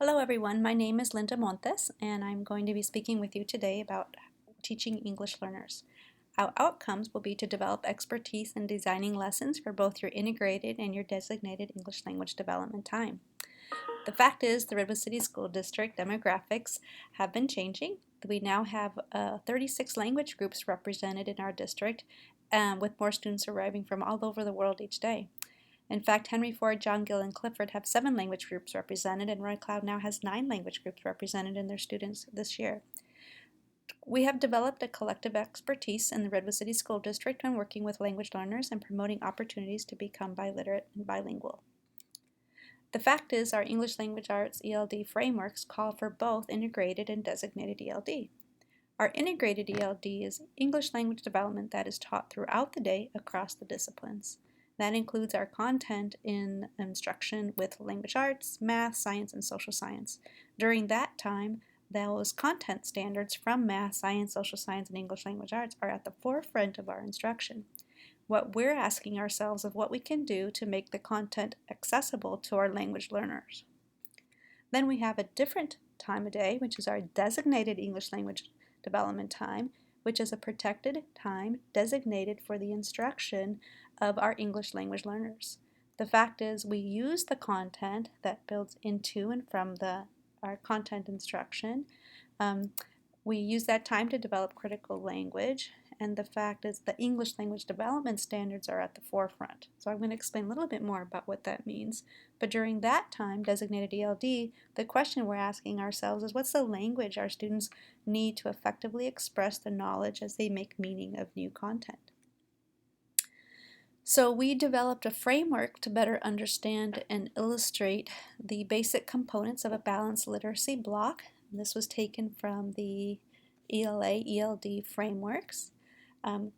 Hello everyone, my name is Linda Montes and I'm going to be speaking with you today about teaching English learners. Our outcomes will be to develop expertise in designing lessons for both your integrated and your designated English language development time. The fact is the Redwood City School District demographics have been changing. We now have 36 language groups represented in our district with more students arriving from all over the world each day. In fact, Henry Ford, John Gill, and Clifford have 7 language groups represented, and Roy Cloud now has 9 language groups represented in their students this year. We have developed a collective expertise in the Redwood City School District when working with language learners and promoting opportunities to become biliterate and bilingual. The fact is, our English Language Arts ELD frameworks call for both integrated and designated ELD. Our integrated ELD is English language development that is taught throughout the day across the disciplines. That includes our content in instruction with language arts, math, science, and social science. During that time, those content standards from math, science, social science, and English language arts are at the forefront of our instruction. What we're asking ourselves is what we can do to make the content accessible to our language learners. Then we have a different time of day, which is our designated English language development time, which is a protected time designated for the instruction of our English language learners. The fact is we use the content that builds into and from our content instruction. We use that time to develop critical language, and the fact is the English language development standards are at the forefront. So I'm going to explain a little bit more about what that means. But during that time, designated ELD, the question we're asking ourselves is what's the language our students need to effectively express the knowledge as they make meaning of new content? So we developed a framework to better understand and illustrate the basic components of a balanced literacy block. This was taken from the ELA, ELD frameworks.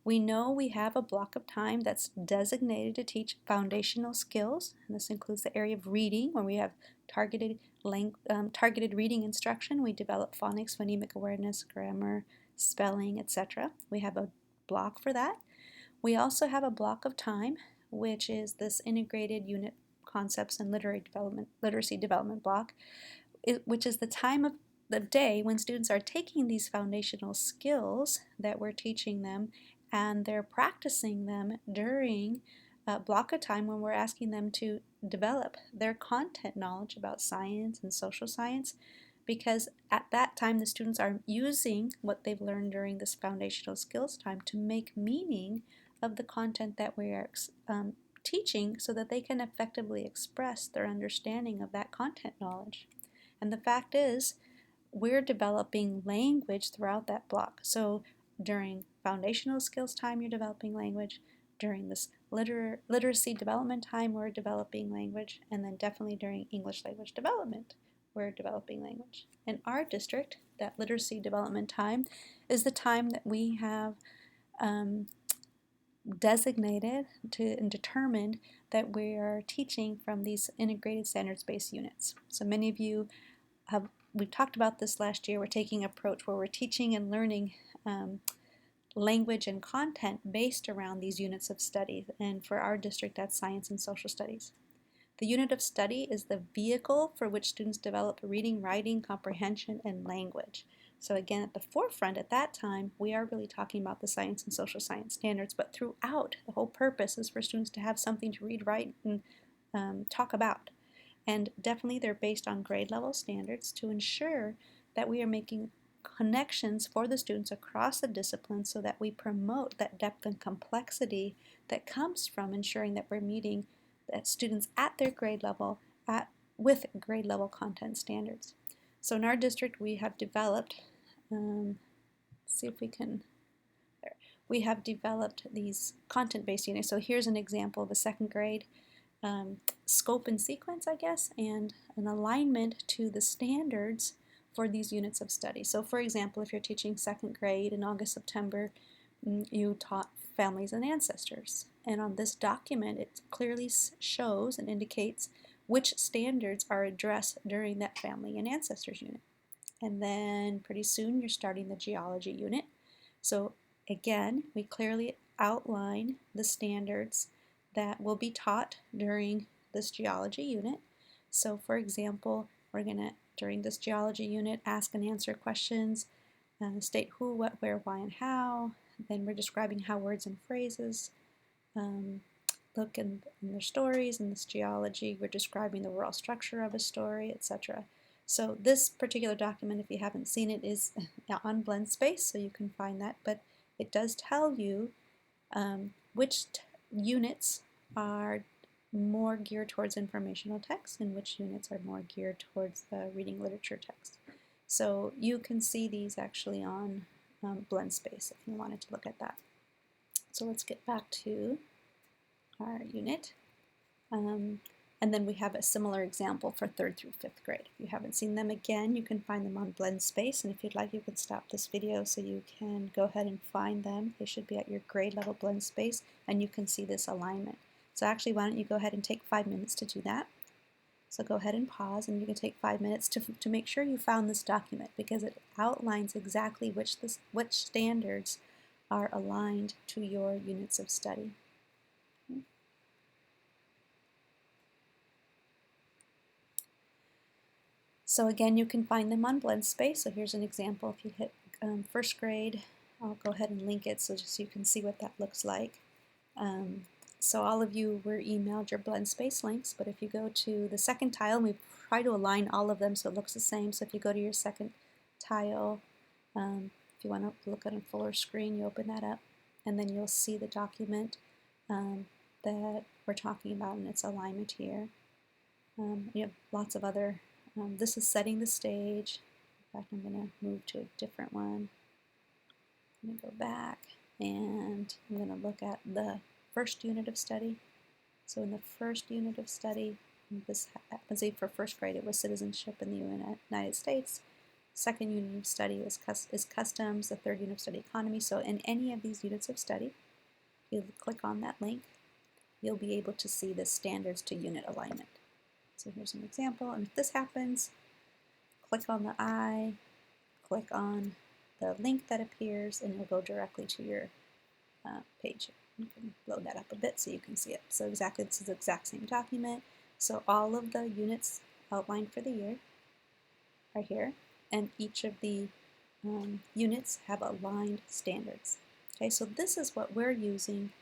We know we have a block of time that's designated to teach foundational skills, and this includes the area of reading, where we have targeted reading instruction. We develop phonics, phonemic awareness, grammar, spelling, etc. We have a block for that. We also have a block of time, which is this integrated unit concepts and literacy development block, which is the time of the day when students are taking these foundational skills that we're teaching them and they're practicing them during a block of time when we're asking them to develop their content knowledge about science and social science, because at that time the students are using what they've learned during this foundational skills time to make meaning of the content that we are teaching so that they can effectively express their understanding of that content knowledge. And the fact is, we're developing language throughout that block. So during foundational skills time, you're developing language. During this literacy development time, we're developing language. And then definitely during English language development, we're developing language. In our district, that literacy development time is the time that we have designated and determined that we are teaching from these integrated standards-based units. So many of you we've talked about this last year. We're taking an approach where we're teaching and learning language and content based around these units of study, and for our district that's science and social studies. The unit of study is the vehicle for which students develop reading, writing, comprehension, and language. So again, at the forefront at that time, we are really talking about the science and social science standards, but throughout, the whole purpose is for students to have something to read, write, and talk about. And definitely they're based on grade level standards to ensure that we are making connections for the students across the disciplines so that we promote that depth and complexity that comes from ensuring that we're meeting students at their grade level with grade level content standards. So in our district we have developed, we have developed these content-based units. So here's an example of a second grade scope and sequence, I guess, and an alignment to the standards for these units of study. So for example, if you're teaching second grade in August, September, you taught families and ancestors. And on this document, it clearly shows and indicates which standards are addressed during that family and ancestors unit. And then pretty soon you're starting the geology unit. So again, we clearly outline the standards that will be taught during this geology unit. So for example, We're going to, during this geology unit, ask and answer questions, state who, what, where, why, and how. Then we're describing how words and phrases look in their stories. In this geology, we're describing the overall structure of a story, etc. So this particular document, if you haven't seen it, is on BlendSpace, so you can find that, but it does tell you which units are more geared towards informational text and which units are more geared towards the reading literature text. So you can see these actually on BlendSpace if you wanted to look at that. So let's get back to our unit. And then we have a similar example for 3rd through 5th grade. If you haven't seen them, again, you can find them on BlendSpace, and if you'd like, you can stop this video so you can go ahead and find them. They should be at your grade level BlendSpace, and you can see this alignment. So actually, why don't you go ahead and take 5 minutes to do that. So go ahead and pause, and you can take 5 minutes to make sure you found this document, because it outlines exactly which standards are aligned to your units of study. So again, you can find them on BlendSpace. So here's an example. If you hit 1st grade, I'll go ahead and link it so just so you can see what that looks like. So all of you were emailed your BlendSpace links, but if you go to the 2nd tile, we try to align all of them so it looks the same. So if you go to your 2nd tile, if you want to look at a fuller screen, you open that up, and then you'll see the document that we're talking about and its alignment here. You have lots of other this is setting the stage. In fact, I'm going to move to a different one. I'm going to go back, and I'm going to look at the 1st unit of study. So in the 1st unit of study, this happens for 1st grade, it was citizenship in the United States. 2nd unit of study is customs. The 3rd unit of study, economy. So in any of these units of study, you click on that link, you'll be able to see the standards to unit alignment. So here's an example, and if this happens, click on the eye, click on the link that appears, and you'll go directly to your page. You can load that up a bit so you can see it. So exactly, this is the exact same document. So all of the units outlined for the year are here, and each of the units have aligned standards. Okay, so this is what we're using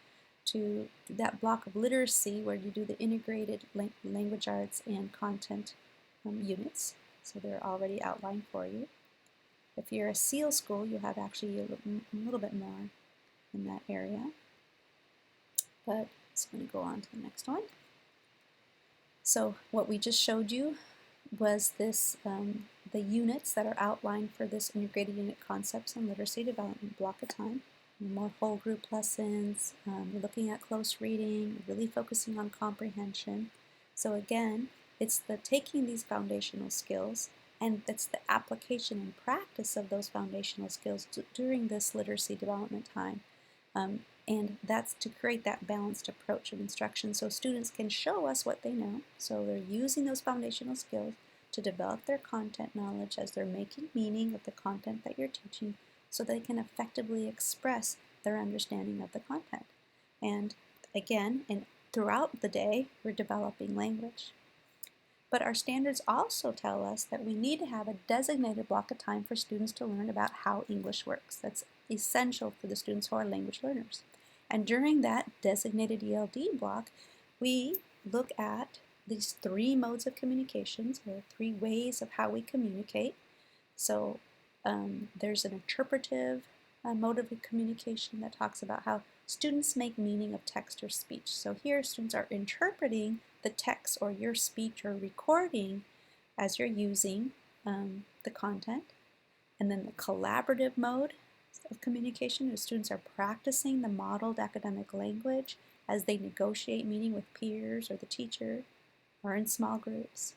to that block of literacy where you do the integrated language arts and content units. So they're already outlined for you. If you're a SEAL school, you have actually a little bit more in that area. But it's going to go on to the next one. So what we just showed you was this the units that are outlined for this integrated unit concepts and literacy development block of time. More whole group lessons, we're looking at close reading, really focusing on comprehension. So again, it's the taking these foundational skills, and it's the application and practice of those foundational skills during this literacy development time. And that's to create that balanced approach of instruction so students can show us what they know. So they're using those foundational skills to develop their content knowledge as they're making meaning of the content that you're teaching, so they can effectively express their understanding of the content. And again, throughout the day, we're developing language. But our standards also tell us that we need to have a designated block of time for students to learn about how English works. That's essential for the students who are language learners. And during that designated ELD block, we look at these 3 modes of communications, or 3 ways of how we communicate. So there's an interpretive mode of communication that talks about how students make meaning of text or speech. So here students are interpreting the text or your speech or recording as you're using the content. And then the collaborative mode of communication is students are practicing the modeled academic language as they negotiate meaning with peers or the teacher or in small groups.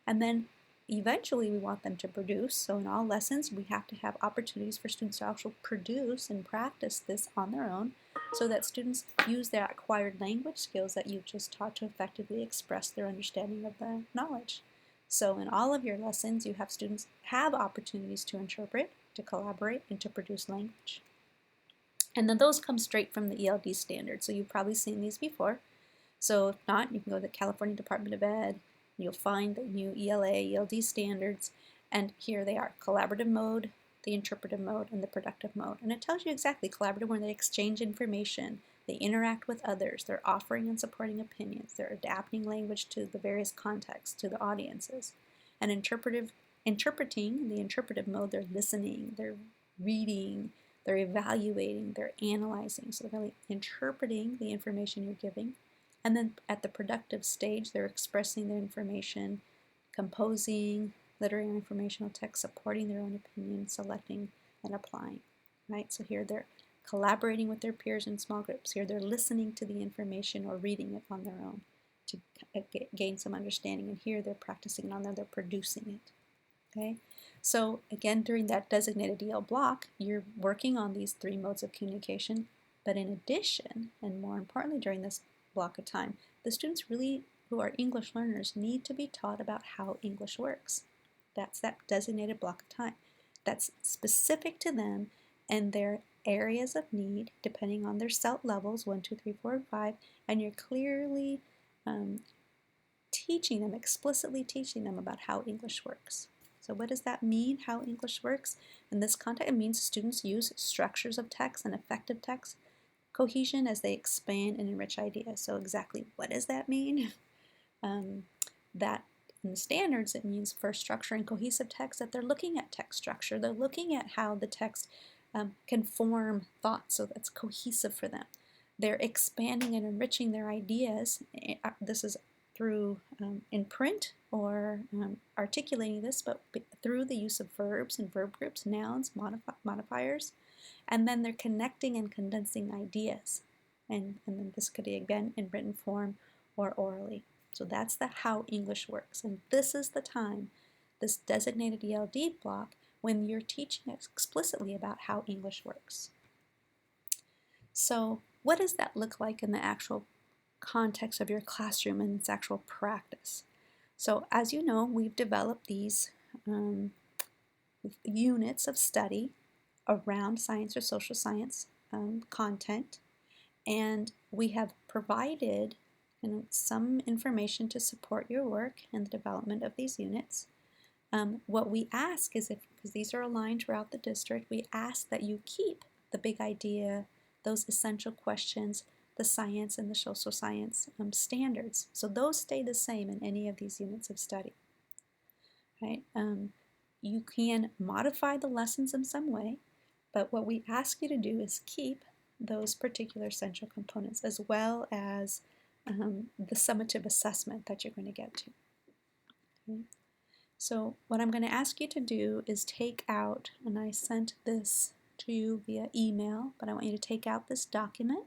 And then eventually we want them to produce. So in all lessons we have to have opportunities for students to actually produce and practice this on their own, so that students use their acquired language skills that you've just taught to effectively express their understanding of the knowledge. So in all of your lessons you have students have opportunities to interpret, to collaborate, and to produce language. And then those come straight from the ELD standard. So you've probably seen these before. So if not, you can go to the California Department of Ed, You'll find the new ELA, ELD standards, and here they are: collaborative mode, the interpretive mode, and the productive mode. And it tells you exactly collaborative when they exchange information, they interact with others, they're offering and supporting opinions, they're adapting language to the various contexts, to the audiences. And interpreting, in the interpretive mode, they're listening, they're reading, they're evaluating, they're analyzing. So they're really interpreting the information you're giving. And then at the productive stage, they're expressing their information, composing literary and informational text, supporting their own opinion, selecting and applying. Right? So here they're collaborating with their peers in small groups. Here they're listening to the information or reading it on their own to gain some understanding. And here they're practicing it on their own, they're producing it. Okay? So again, during that designated EL block, you're working on these 3 modes of communication. But in addition, and more importantly during this block of time, the students really, who are English learners, need to be taught about how English works. That's that designated block of time. That's specific to them and their areas of need, depending on their CELT levels, 1, 2, 3, 4, and 5, and you're clearly teaching them, explicitly teaching them about how English works. So what does that mean, how English works? In this context, it means students use structures of text and effective text cohesion as they expand and enrich ideas. So exactly what does that mean? That in the standards, it means for structure and cohesive text that they're looking at text structure. They're looking at how the text can form thoughts so that's cohesive for them. They're expanding and enriching their ideas. This is through in print or articulating this, but through the use of verbs and verb groups, nouns, modifiers, and then they're connecting and condensing ideas. And then this could be again in written form or orally. So that's the how English works. And this is the time, this designated ELD block, when you're teaching explicitly about how English works. So what does that look like in the actual context of your classroom and its actual practice? So as you know, we've developed these units of study around science or social science content, and we have provided some information to support your work and the development of these units. What we ask is, because these are aligned throughout the district, we ask that you keep the big idea, those essential questions, the science and the social science standards. So those stay the same in any of these units of study. Right? You can modify the lessons in some way, but what we ask you to do is keep those particular essential components as well as the summative assessment that you're going to get to. Okay? So what I'm going to ask you to do is take out, and I sent this to you via email, but I want you to take out this document,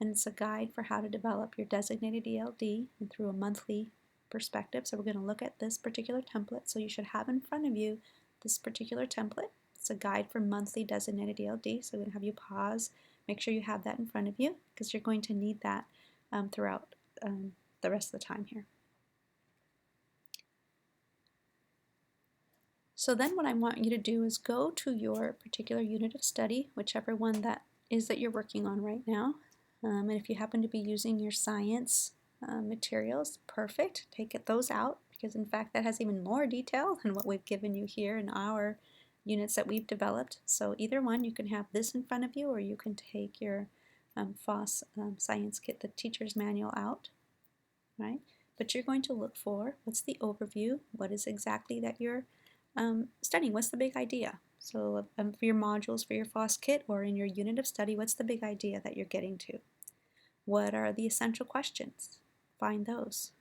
and it's a guide for how to develop your designated ELD and through a monthly perspective. So we're going to look at this particular template. So you should have in front of you this particular template. It's a guide for monthly designated ELD. So I'm going to have you pause, make sure you have that in front of you, because you're going to need that throughout the rest of the time here. So then what I want you to do is go to your particular unit of study, whichever one that is that you're working on right now. And if you happen to be using your science materials, perfect. Take those out, because in fact that has even more detail than what we've given you here in our units that we've developed. So either one, you can have this in front of you, or you can take your FOSS Science Kit, the teacher's manual, out, right? But you're going to look for what's the overview, what is exactly that you're studying, what's the big idea. So for your modules, for your FOSS kit, or in your unit of study, what's the big idea that you're getting to? What are the essential questions? Find those.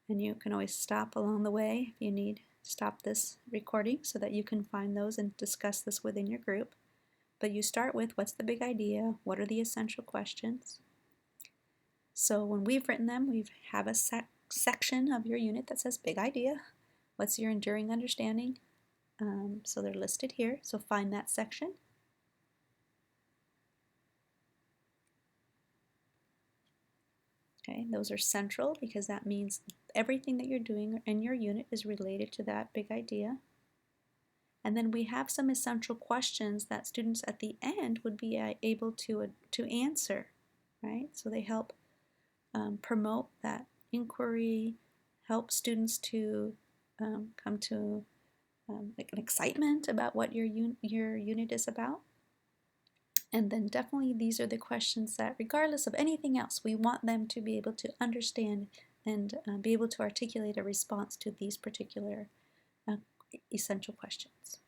And you can always stop along the way if you need. Stop this recording so that you can find those and discuss this within your group. But you start with what's the big idea, what are the essential questions. So when we've written them, we have a section of your unit that says big idea. What's your enduring understanding? So they're listed here, so find that section. Okay, those are central because that means everything that you're doing in your unit is related to that big idea. And then we have some essential questions that students at the end would be able to answer, right? So they help promote that inquiry, help students to come to like an excitement about what your unit is about. And then definitely these are the questions that, regardless of anything else, we want them to be able to understand and be able to articulate a response to these particular essential questions.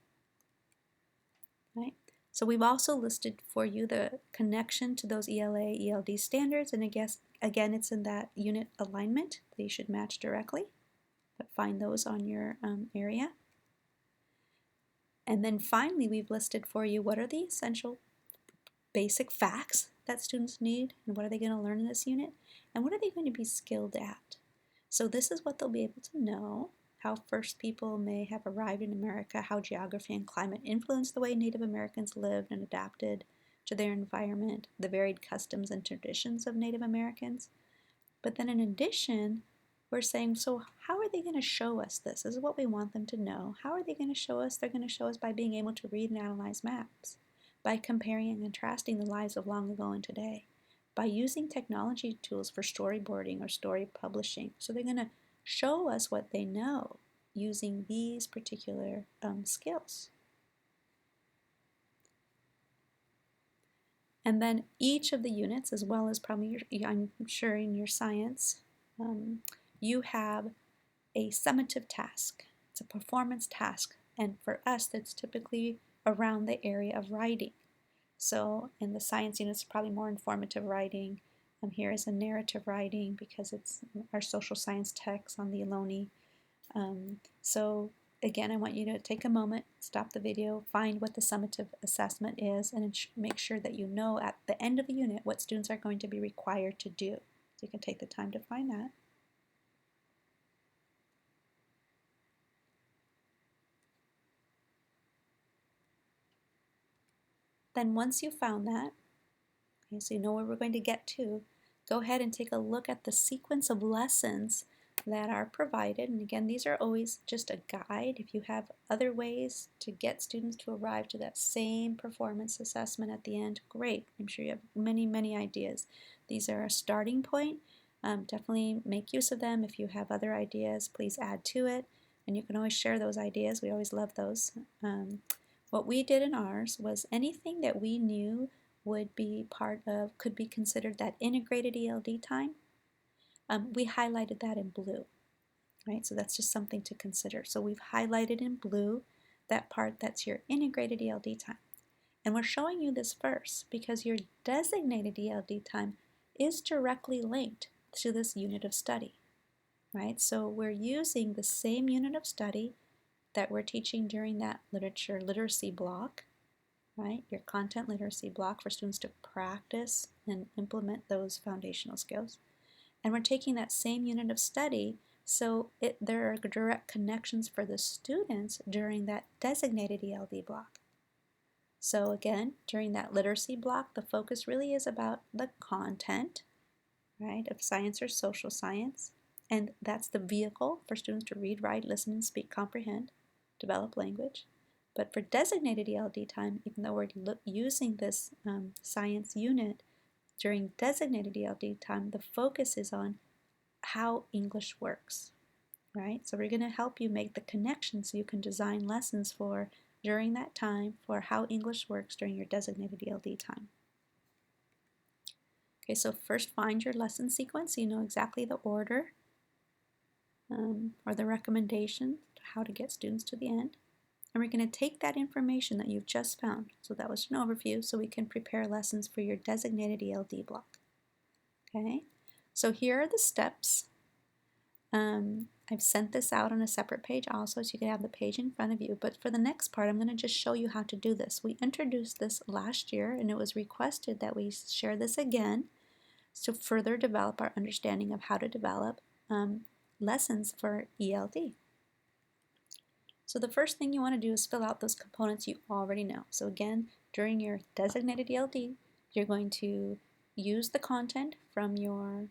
Right? So we've also listed for you the connection to those ELA, ELD standards, and I guess again it's in that unit alignment. They should match directly, but find those on your area. And then finally we've listed for you what are the essential basic facts that students need, and what are they going to learn in this unit, and what are they going to be skilled at. So this is what they'll be able to know: how first people may have arrived in America, how geography and climate influenced the way Native Americans lived and adapted to their environment, the varied customs and traditions of Native Americans. But then in addition, we're saying, so how are they going to show us this? This is what we want them to know. How are they going to show us? They're going to show us by being able to read and analyze maps, by comparing and contrasting the lives of long ago and today, by using technology tools for storyboarding or story publishing. So they're going to show us what they know using these particular skills. And then each of the units, as well as probably I'm sure in your science, you have a summative task. It's a performance task, and for us that's typically around the area of writing. So in the science unit, it's probably more informative writing. Here is a narrative writing because it's our social science text on the Ohlone. So again, I want you to take a moment, stop the video, find what the summative assessment is, and make sure that you know at the end of the unit what students are going to be required to do. So you can take the time to find that. Then once you've found that, okay, so you know where we're going to get to, go ahead and take a look at the sequence of lessons that are provided. And again, these are always just a guide. If you have other ways to get students to arrive to that same performance assessment at the end, great. I'm sure you have many, many ideas. These are a starting point. Definitely make use of them. If you have other ideas, please add to it. And you can always share those ideas. We always love those. What we did in ours was anything that we knew would be part of, could be considered that integrated ELD time, we highlighted that in blue, right? So that's just something to consider. So we've highlighted in blue that part that's your integrated ELD time. And we're showing you this first because your designated ELD time is directly linked to this unit of study, right? So we're using the same unit of study that we're teaching during that literacy block, right? Your content literacy block for students to practice and implement those foundational skills. And we're taking that same unit of study, so there are direct connections for the students during that designated ELD block. So again, during that literacy block, the focus really is about the content, right, of science or social science. And that's the vehicle for students to read, write, listen, and speak, comprehend, develop language. But for designated ELD time, even though we're using this science unit, during designated ELD time, the focus is on how English works, right? So we're going to help you make the connection so you can design lessons for during that time for how English works during your designated ELD time. Okay, so first find your lesson sequence so you know exactly the order or the recommendation to how to get students to the end. And we're going to take that information that you've just found, so that was an overview, so we can prepare lessons for your designated ELD block. Okay, so here are the steps. I've sent this out on a separate page also, so you can have the page in front of you. But for the next part, I'm going to just show you how to do this. We introduced this last year, and it was requested that we share this again to further develop our understanding of how to develop lessons for ELD. So the first thing you want to do is fill out those components you already know. So again, during your designated ELD, you're going to use the content from your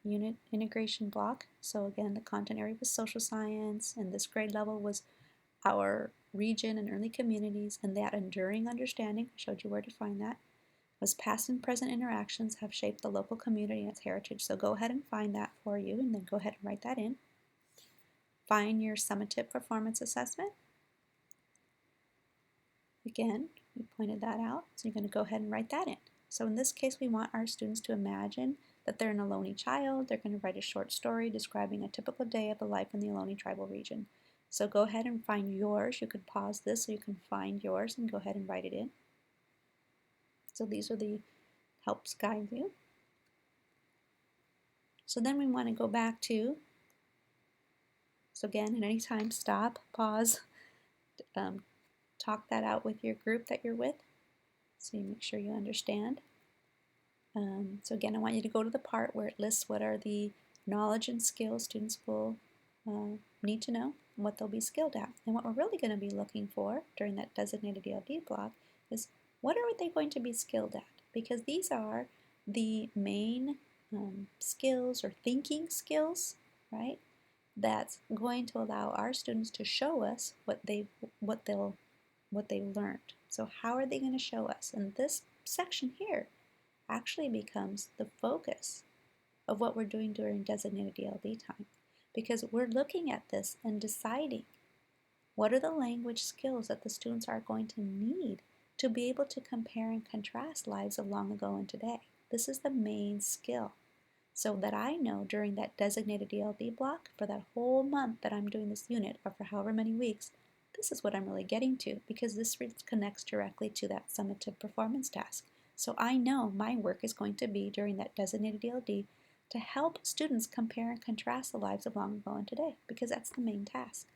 unit integration block. So again, the content area was social science, and this grade level was our region and early communities, and that enduring understanding. I showed you where to find that. Was past and present interactions have shaped the local community and its heritage. So go ahead and find that for you, and then go ahead and write that in. Find your summative performance assessment. Again, we pointed that out, so you're going to go ahead and write that in. So in this case, we want our students to imagine that they're an Ohlone child. They're going to write a short story describing a typical day of the life in the Ohlone tribal region. So go ahead and find yours. You can pause this so you can find yours and go ahead and write it in. So these are the helps guide you. So then we want to go back to, so again, at any time, stop, pause, talk that out with your group that you're with so you make sure you understand. So again, I want you to go to the part where it lists what are the knowledge and skills students will need to know and what they'll be skilled at. And what we're really going to be looking for during that designated ELD block is what are they going to be skilled at? Because these are the main skills or thinking skills, right? That's going to allow our students to show us what they've learned. So how are they going to show us? And this section here actually becomes the focus of what we're doing during designated ELD time, because we're looking at this and deciding what are the language skills that the students are going to need to be able to compare and contrast lives of long ago and today. This is the main skill. So that I know during that designated ELD block for that whole month that I'm doing this unit, or for however many weeks, this is what I'm really getting to, because this connects directly to that summative performance task. So I know my work is going to be during that designated ELD to help students compare and contrast the lives of long ago and today, because that's the main task.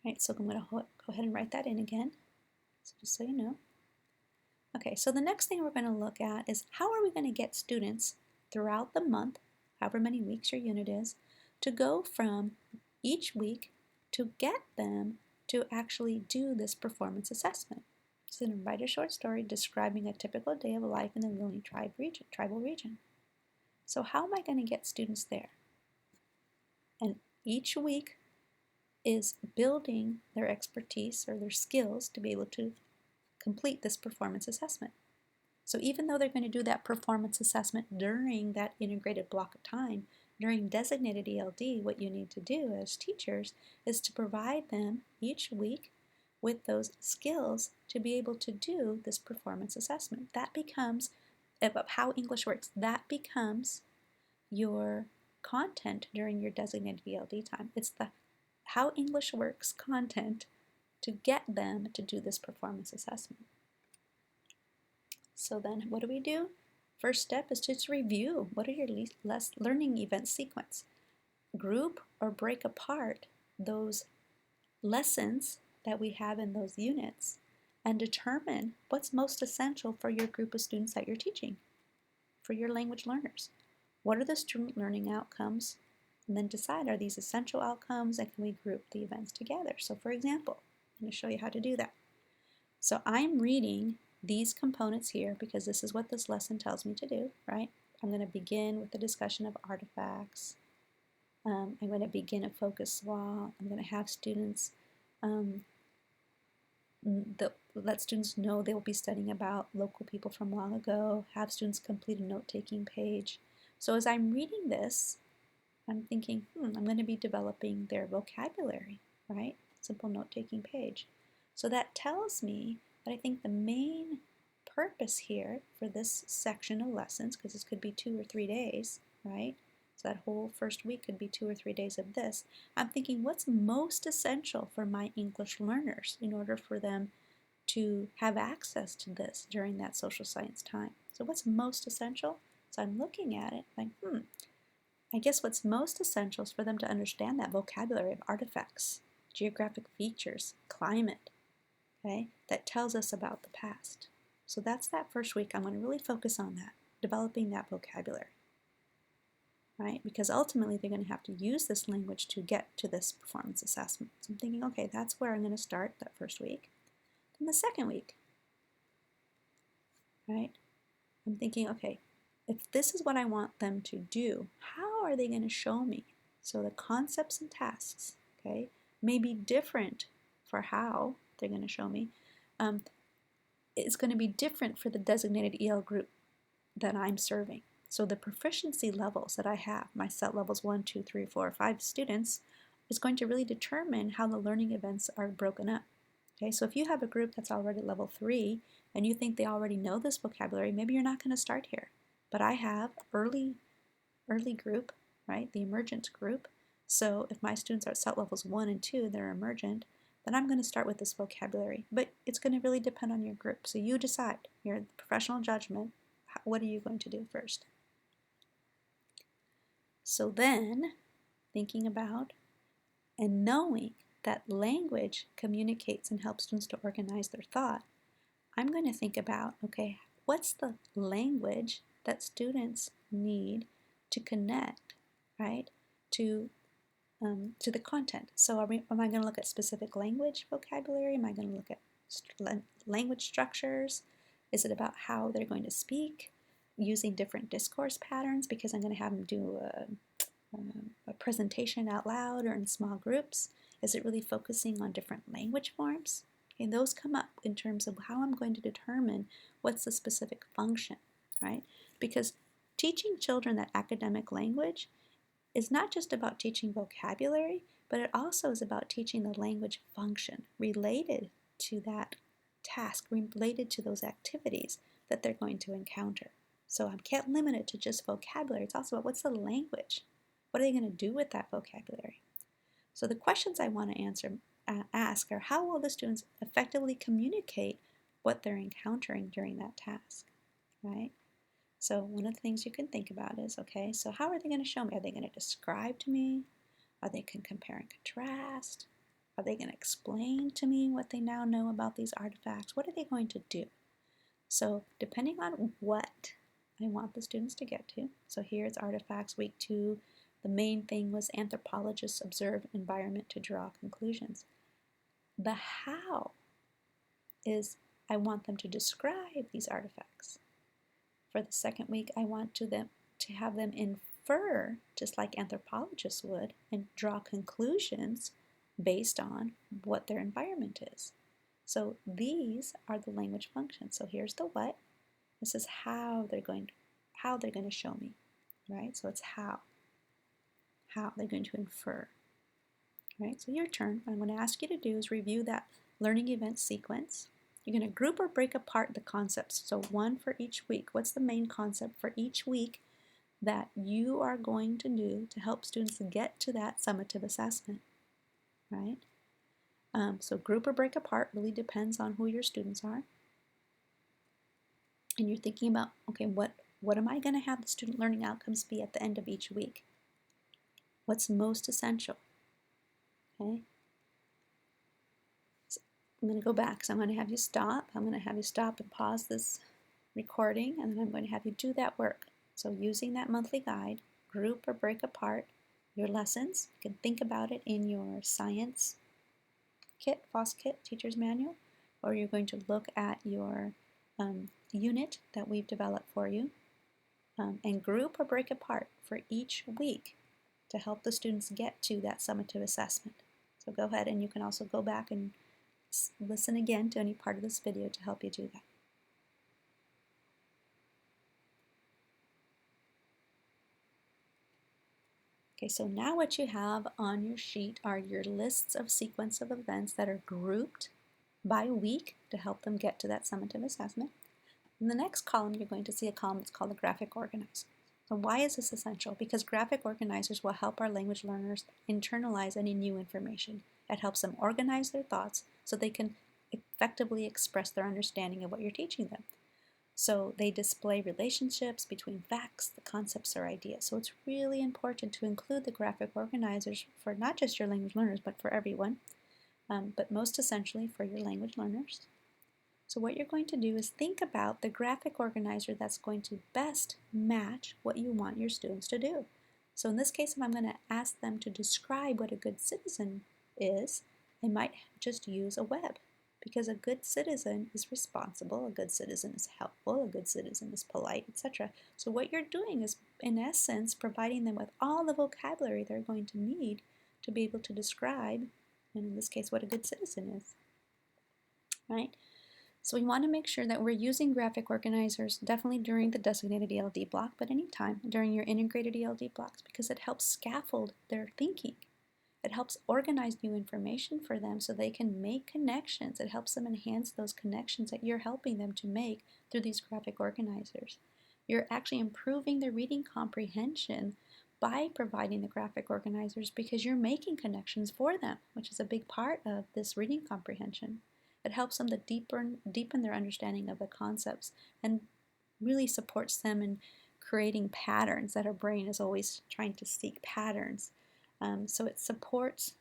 All right, so I'm going to go ahead and write that in again, so just so you know. Okay, so the next thing we're going to look at is how are we going to get students throughout the month, however many weeks your unit is, to go from each week to get them to actually do this performance assessment. So I'm going to write a short story describing a typical day of life in the Ohlone tribal region. So how am I going to get students there? And each week is building their expertise or their skills to be able to complete this performance assessment. So even though they're going to do that performance assessment during that integrated block of time, during designated ELD, what you need to do as teachers is to provide them each week with those skills to be able to do this performance assessment. That becomes, about how English works, that becomes your content during your designated ELD time. It's the how English works content to get them to do this performance assessment. So then what do? First step is just review. What are your learning event sequence? Group or break apart those lessons that we have in those units and determine what's most essential for your group of students that you're teaching, for your language learners. What are the student learning outcomes? And then decide, are these essential outcomes, and can we group the events together? So for example, I'm going to show you how to do that. So I'm reading these components here because this is what this lesson tells me to do, right? I'm going to begin with the discussion of artifacts. I'm going to begin a focus SWOT. I'm going to have students, let students know they will be studying about local people from long ago, have students complete a note-taking page. So as I'm reading this, I'm thinking, I'm going to be developing their vocabulary, right? Simple note-taking page. So that tells me that I think the main purpose here for this section of lessons, because this could be 2 or 3 days, right? So that whole first week could be 2 or 3 days of this. I'm thinking, what's most essential for my English learners in order for them to have access to this during that social science time? So what's most essential? So I'm looking at it like, I guess what's most essential is for them to understand that vocabulary of artifacts, geographic features, climate, okay, that tells us about the past. So that's that first week. I'm going to really focus on that, developing that vocabulary, right? Because ultimately they're going to have to use this language to get to this performance assessment. So I'm thinking, okay, that's where I'm going to start that first week. Then the second week, right? I'm thinking, okay, if this is what I want them to do, how are they going to show me? So the concepts and tasks, okay, may be different for how they're going to show me. it's going to be different for the designated EL group that I'm serving. So the proficiency levels that I have, my set levels 1, 2, 3, 4, 5 students, is going to really determine how the learning events are broken up. Okay, so if you have a group that's already level 3 and you think they already know this vocabulary, maybe you're not going to start here. But I have early group, right, the emergent group. So if my students are at set levels 1 and 2, they're emergent, then I'm going to start with this vocabulary. But it's going to really depend on your group. So you decide, your professional judgment, what are you going to do first? So then, thinking about and knowing that language communicates and helps students to organize their thought, I'm going to think about, okay, what's the language that students need to connect, right, to the content. So am I going to look at specific language vocabulary? Am I going to look at language structures? Is it about how they're going to speak using different discourse patterns because I'm going to have them do a presentation out loud or in small groups? Is it really focusing on different language forms? Okay, those come up in terms of how I'm going to determine what's the specific function, right? Because teaching children that academic language is not just about teaching vocabulary, but it also is about teaching the language function related to that task, related to those activities that they're going to encounter. So I can't limit it to just vocabulary. It's also about what's the language? What are they going to do with that vocabulary? So the questions I want to ask are, how will the students effectively communicate what they're encountering during that task, right? So one of the things you can think about is, okay, so how are they going to show me? Are they going to describe to me? Are they going to compare and contrast? Are they going to explain to me what they now know about these artifacts? What are they going to do? So depending on what I want the students to get to, so here it's artifacts week 2, the main thing was anthropologists observe environment to draw conclusions. The how is I want them to describe these artifacts. For the second week, I want to have them infer, just like anthropologists would, and draw conclusions based on what their environment is. So these are the language functions. So here's the what. This is how they're going to show me, right? So it's how they're going to infer, right? So your turn. What I'm going to ask you to do is review that learning event sequence. You're going to group or break apart the concepts. So one for each week. What's the main concept for each week that you are going to do to help students get to that summative assessment, right? So group or break apart really depends on who your students are. And you're thinking about, okay, what am I going to have the student learning outcomes be at the end of each week? What's most essential? Okay. I'm going to go back, so I'm going to have you stop. I'm going to have you stop and pause this recording, and then I'm going to have you do that work. So using that monthly guide, group or break apart your lessons. You can think about it in your science kit, FOSS kit, teacher's manual, or you're going to look at your unit that we've developed for you, and group or break apart for each week to help the students get to that summative assessment. So go ahead, and you can also go back and listen again to any part of this video to help you do that. Okay, so now what you have on your sheet are your lists of sequence of events that are grouped by week to help them get to that summative assessment. In the next column, you're going to see a column that's called the graphic organizer. So why is this essential? Because graphic organizers will help our language learners internalize any new information. It helps them organize their thoughts so they can effectively express their understanding of what you're teaching them. So they display relationships between facts, the concepts, or ideas. So it's really important to include the graphic organizers for not just your language learners, but for everyone, but most essentially for your language learners. So what you're going to do is think about the graphic organizer that's going to best match what you want your students to do. So in this case, if I'm going to ask them to describe what a good citizen is, I might just use a web, because a good citizen is responsible, a good citizen is helpful, a good citizen is polite, etc. So what you're doing is, in essence, providing them with all the vocabulary they're going to need to be able to describe, and in this case, what a good citizen is, right? So we want to make sure that we're using graphic organizers definitely during the designated ELD block, but anytime during your integrated ELD blocks, because it helps scaffold their thinking. It helps organize new information for them so they can make connections. It helps them enhance those connections that you're helping them to make through these graphic organizers. You're actually improving their reading comprehension by providing the graphic organizers because you're making connections for them, which is a big part of this reading comprehension. It helps them to deepen their understanding of the concepts and really supports them in creating patterns that our brain is always trying to seek patterns. So it supports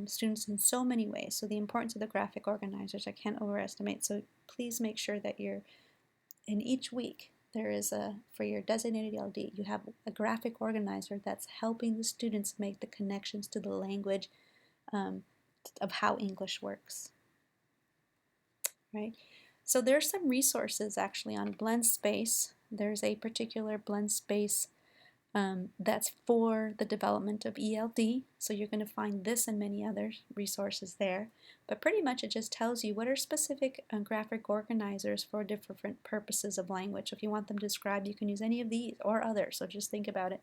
students in so many ways. So the importance of the graphic organizers I can't overestimate. So please make sure that you're in each week there is for your designated ELD, you have a graphic organizer that's helping the students make the connections to the language of how English works. Right? So there's some resources actually on BlendSpace. There's a particular BlendSpace that's for the development of ELD. So you're going to find this and many other resources there. But pretty much it just tells you what are specific graphic organizers for different purposes of language. If you want them to describe, you can use any of these or others. So just think about it.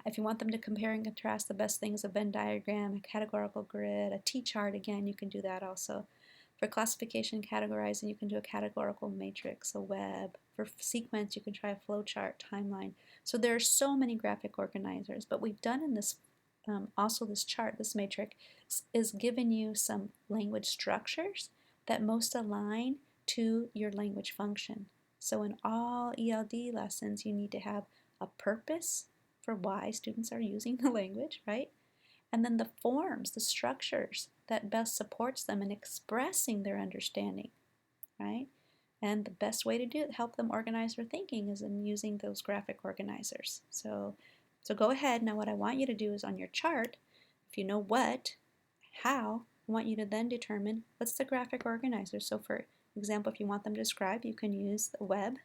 If you want them to compare and contrast, the best thing is a Venn diagram, a categorical grid, a T-chart. Again, you can do that also. For classification and categorizing, you can do a categorical matrix, a web. For sequence, you can try a flowchart, timeline. So there are so many graphic organizers, but we've done in this, also this chart, this matrix, is given you some language structures that most align to your language function. So in all ELD lessons, you need to have a purpose for why students are using the language, right? And then the forms, the structures that best supports them in expressing their understanding, right? And the best way to do it, help them organize their thinking, is in using those graphic organizers. So go ahead. Now what I want you to do is on your chart, if you know what, how, I want you to then determine what's the graphic organizer. So for example, if you want them to describe, you can use the web.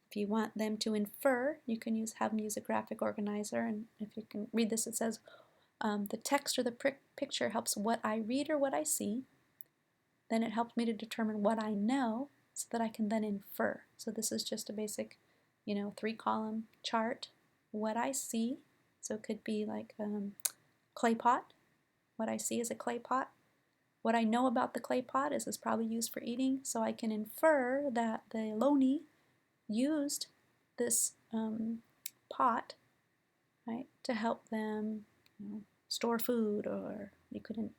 If you want them to infer, you can have them use a graphic organizer. And if you can read this, it says, the text or the picture helps what I read or what I see. Then it helps me to determine what I know so that I can then infer. So this is just a basic, 3-column chart. What I see, so it could be like clay pot. What I see is a clay pot. What I know about the clay pot is it's probably used for eating, so I can infer that the Loni used this pot, right, to help them store food, or you couldn't,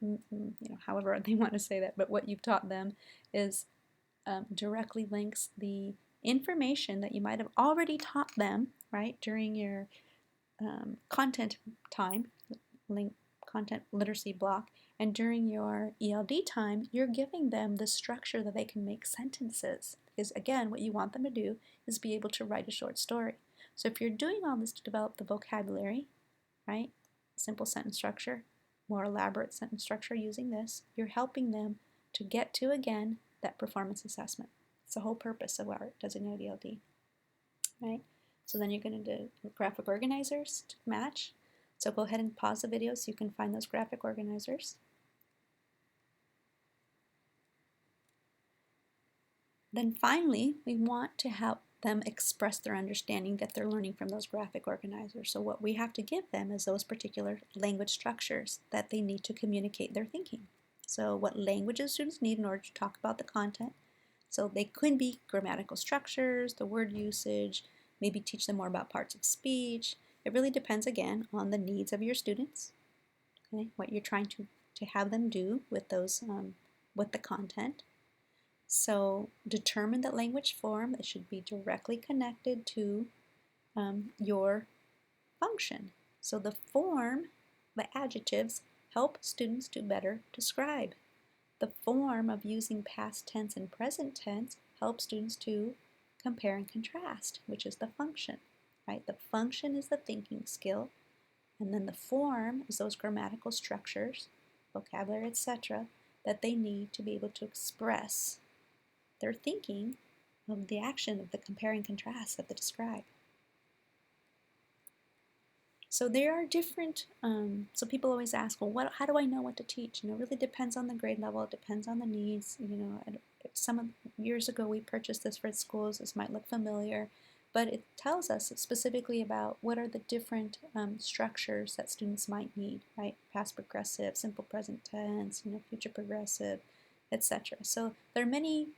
however they want to say that, but what you've taught them is directly links the information that you might have already taught them, right, during your content time, content literacy block, and during your ELD time, you're giving them the structure that they can make sentences. Because again, what you want them to do is be able to write a short story. So if you're doing all this to develop the vocabulary, right, simple sentence structure, more elaborate sentence structure using this, you're helping them to get to, again, that performance assessment. It's the whole purpose of our designated ELD, right? So then you're going to do graphic organizers to match. So go ahead and pause the video so you can find those graphic organizers. Then finally, we want to help them express their understanding that they're learning from those graphic organizers. So what we have to give them is those particular language structures that they need to communicate their thinking. So what languages students need in order to talk about the content. So they could be grammatical structures, the word usage, maybe teach them more about parts of speech. It really depends, again, on the needs of your students, okay, what you're trying to have them do with those, with the content. So determine the language form that should be directly connected to your function. So the form, the adjectives, help students to better describe. The form of using past tense and present tense helps students to compare and contrast, which is the function, right? The function is the thinking skill, and then the form is those grammatical structures, vocabulary, etc., that they need to be able to express their thinking of the action of the compare and contrast that they describe. So there are different, so people always ask, well, how do I know what to teach? It really depends on the grade level, it depends on the needs, years ago we purchased this for schools. This might look familiar, but it tells us specifically about what are the different structures that students might need, right? Past progressive, simple present tense, future progressive, etc. So there are many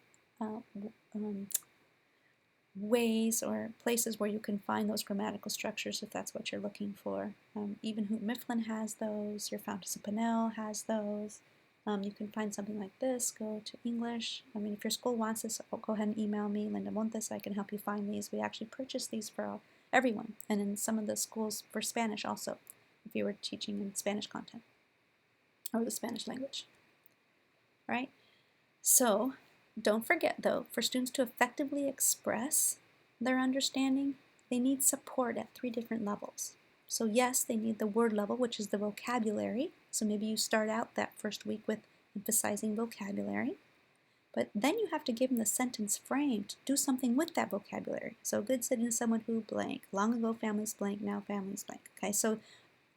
ways or places where you can find those grammatical structures if that's what you're looking for. Even Hoot Mifflin has those, your Fountas of Pinnell has those. You can find something like this, go to English. If your school wants this, go ahead and email me, Linda Montes, I can help you find these. We actually purchase these for everyone, and in some of the schools for Spanish also, if you were teaching in Spanish content or the Spanish language, right? So don't forget though, for students to effectively express their understanding, they need support at 3 different levels. So yes, they need the word level, which is the vocabulary. So maybe you start out that first week with emphasizing vocabulary. But then you have to give them the sentence frame to do something with that vocabulary. So good sitting is someone who blank. Long ago families blank, now families blank. Okay, so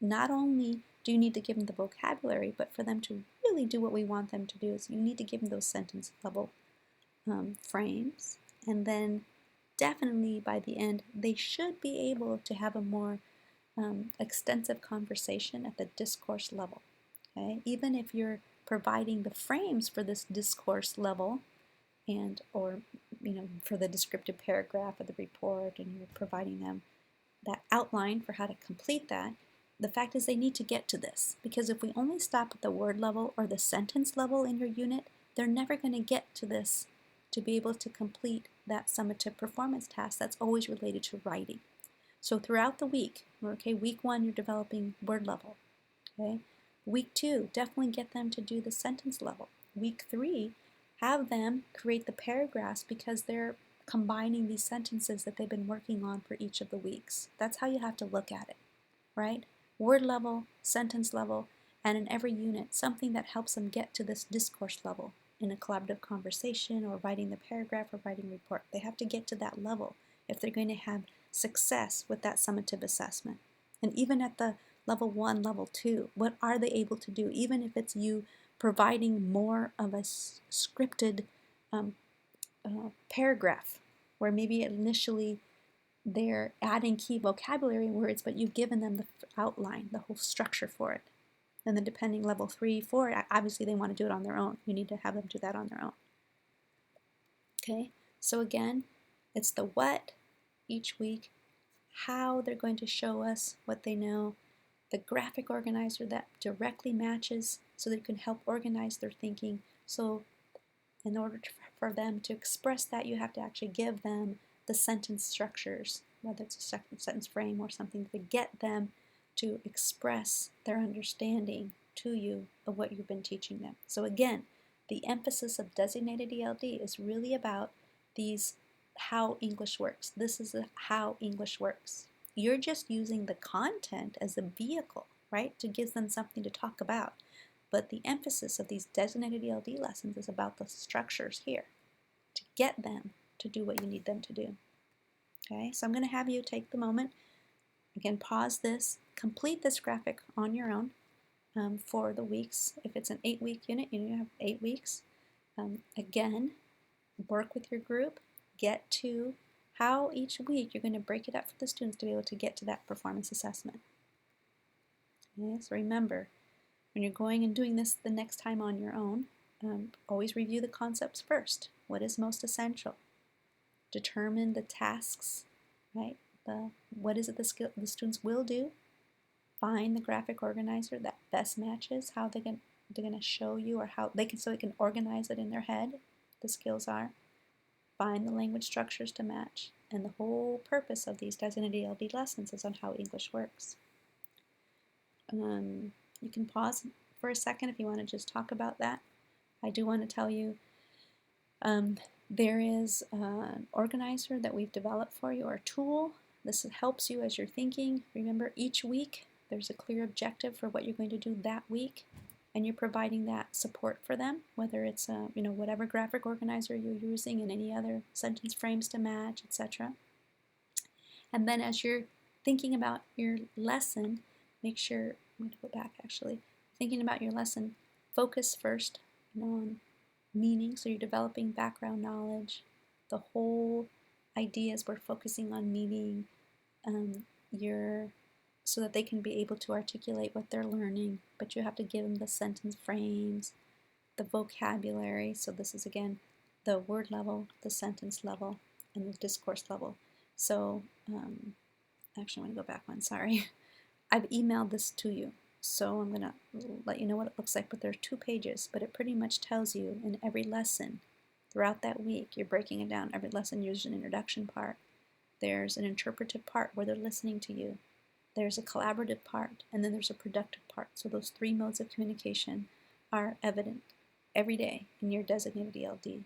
not only do you need to give them the vocabulary, but for them to really do what we want them to do is you need to give them those sentence level frames. And then definitely by the end, they should be able to have a more extensive conversation at the discourse level. Okay? Even if you're providing the frames for this discourse level or for the descriptive paragraph of the report, and you're providing them that outline for how to complete that, the fact is they need to get to this, because if we only stop at the word level or the sentence level in your unit, they're never going to get to this to be able to complete that summative performance task that's always related to writing. So throughout the week, okay, week 1 you're developing word level, okay? Week 2, definitely get them to do the sentence level. Week 3, have them create the paragraphs because they're combining these sentences that they've been working on for each of the weeks. That's how you have to look at it, right? Word level, sentence level, and in every unit, something that helps them get to this discourse level in a collaborative conversation or writing the paragraph or writing a report. They have to get to that level if they're going to have success with that summative assessment. And even at the level 1, level 2, what are they able to do? Even if it's you providing more of a scripted paragraph where maybe initially they're adding key vocabulary words, but you've given them the outline, the whole structure for it. And then depending level 3, 4, obviously they want to do it on their own. You need to have them do that on their own. Okay, so again, it's the what each week, how they're going to show us what they know, the graphic organizer that directly matches so that you can help organize their thinking. So in order for them to express that, you have to actually give them the sentence structures, whether it's a sentence frame or something, to get them to express their understanding to you of what you've been teaching them. So again, the emphasis of designated ELD is really about these how English works. This is how English works. You're just using the content as a vehicle, right, to give them something to talk about. But the emphasis of these designated ELD lessons is about the structures here to get them to do what you need them to do. Okay, so I'm going to have you take the moment, again, pause this, complete this graphic on your own for the weeks. If it's an 8-week unit, you have 8 weeks. Again, work with your group, get to how each week you're going to break it up for the students to be able to get to that performance assessment. Okay, so remember, when you're going and doing this the next time on your own, always review the concepts first. What is most essential? Determine the tasks, right? What is it the students will do? Find the graphic organizer that best matches how they're going to show you, or how they can, so they can organize it in their head. The skills are find the language structures to match, and the whole purpose of these designated ELD lessons is on how English works. You can pause for a second if you want to just talk about that. I do want to tell you there is an organizer that we've developed for you, or a tool. This helps you as you're thinking. Remember, each week there's a clear objective for what you're going to do that week, and you're providing that support for them, whether it's whatever graphic organizer you're using and any other sentence frames to match, etc. And then as you're thinking about your lesson, make sure, I'm going to go back actually, thinking about your lesson, focus first on meaning, so you're developing background knowledge. The whole idea is we're focusing on meaning, your so that they can be able to articulate what they're learning, but you have to give them the sentence frames, the vocabulary. So this is again the word level, the sentence level, and the discourse level. So actually I want to go back one, sorry. I've emailed this to you, so I'm going to let you know what it looks like, but there are 2 pages, but it pretty much tells you in every lesson throughout that week, you're breaking it down. Every lesson there's an introduction part, there's an interpretive part where they're listening to you, there's a collaborative part, and then there's a productive part. So those 3 modes of communication are evident every day in your designated ELD,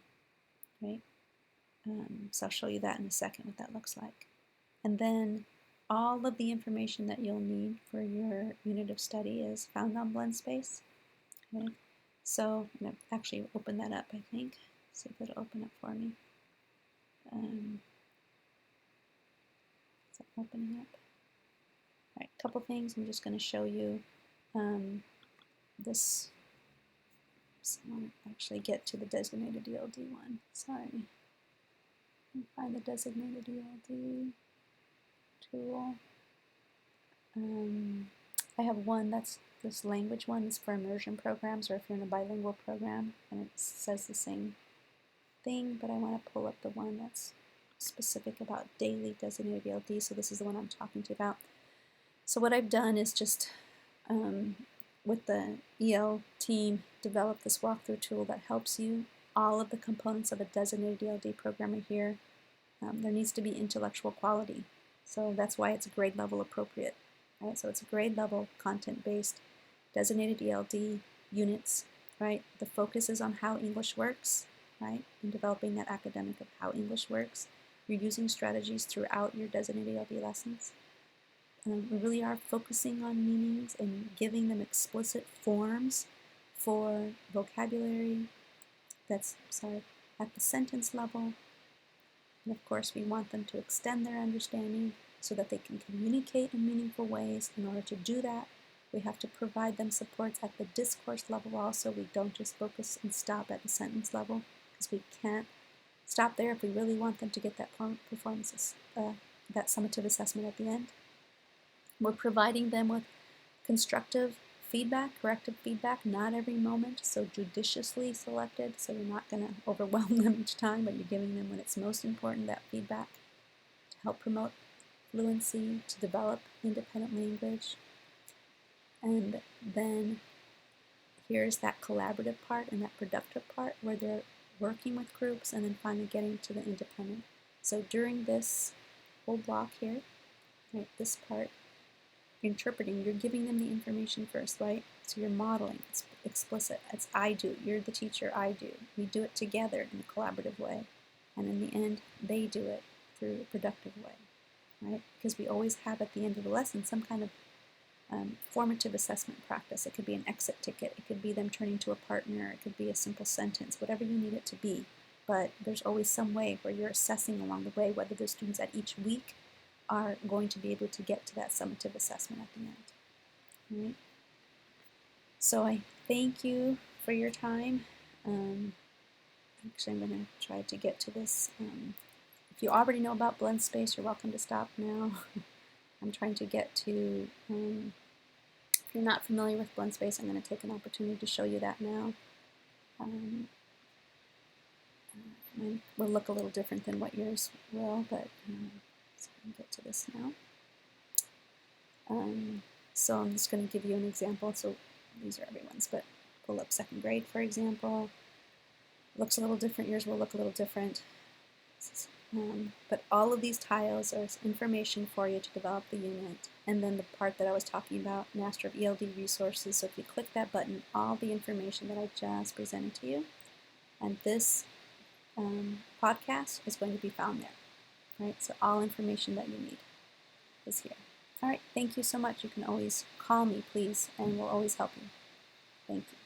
right? So I'll show you that in a second, what that looks like. And then all of the information that you'll need for your unit of study is found on BlendSpace. Okay? So I'm going to actually open that up, I think. See if it'll open up for me. Is it opening up? All right, a couple things. I'm just going to show you this. So I want to actually get to the designated ELD one. Sorry. Let me find the designated ELD tool. I have one that's this language one is for immersion programs, or if you're in a bilingual program, and it says the same thing, but I want to pull up the one that's specific about daily designated ELD, so this is the one I'm talking to you about. So what I've done is just, with the EL team, develop this walkthrough tool that helps you. All of the components of a designated ELD program are here. There needs to be intellectual quality, so that's why it's grade level appropriate. Right? So it's a grade level content-based designated ELD units, right? The focus is on how English works, right? In developing that academic of how English works. You're using strategies throughout your designated ELD lessons. We really are focusing on meanings and giving them explicit forms for vocabulary that's, at the sentence level. And of course, we want them to extend their understanding so that they can communicate in meaningful ways. In order to do that, we have to provide them supports at the discourse level also. We don't just focus and stop at the sentence level, because we can't stop there if we really want them to get that performance, that summative assessment at the end. We're providing them with constructive feedback, corrective feedback, not every moment, so judiciously selected, so you're not going to overwhelm them each time, but you're giving them when it's most important, that feedback to help promote fluency, to develop independent language. And then here's that collaborative part and that productive part where they're working with groups and then finally getting to the independent. So during this whole block here, right, this part, interpreting, you're giving them the information first, right? So you're modeling, it's explicit, it's I do, you're the teacher, I do. We do it together in a collaborative way. And in the end, they do it through a productive way, right? Because we always have at the end of the lesson some kind of formative assessment practice. It could be an exit ticket, it could be them turning to a partner, it could be a simple sentence, whatever you need it to be. But there's always some way where you're assessing along the way whether the students at each week are going to be able to get to that summative assessment at the end. All right? So I thank you for your time. Actually, I'm going to try to get to this. If you already know about BlendSpace, you're welcome to stop now. I'm trying to get to, if you're not familiar with BlendSpace, I'm going to take an opportunity to show you that now. Mine will look a little different than what yours will, but so I can get to this now. So I'm just going to give you an example. So these are everyone's, but pull up second grade, for example. Looks a little different. Yours will look a little different. But all of these tiles are information for you to develop the unit. And then the part that I was talking about, Master of ELD Resources. So if you click that button, all the information that I just presented to you, and this podcast is going to be found there. Right? So all information that you need is here. All right, thank you so much. You can always call me, please, and we'll always help you. Thank you.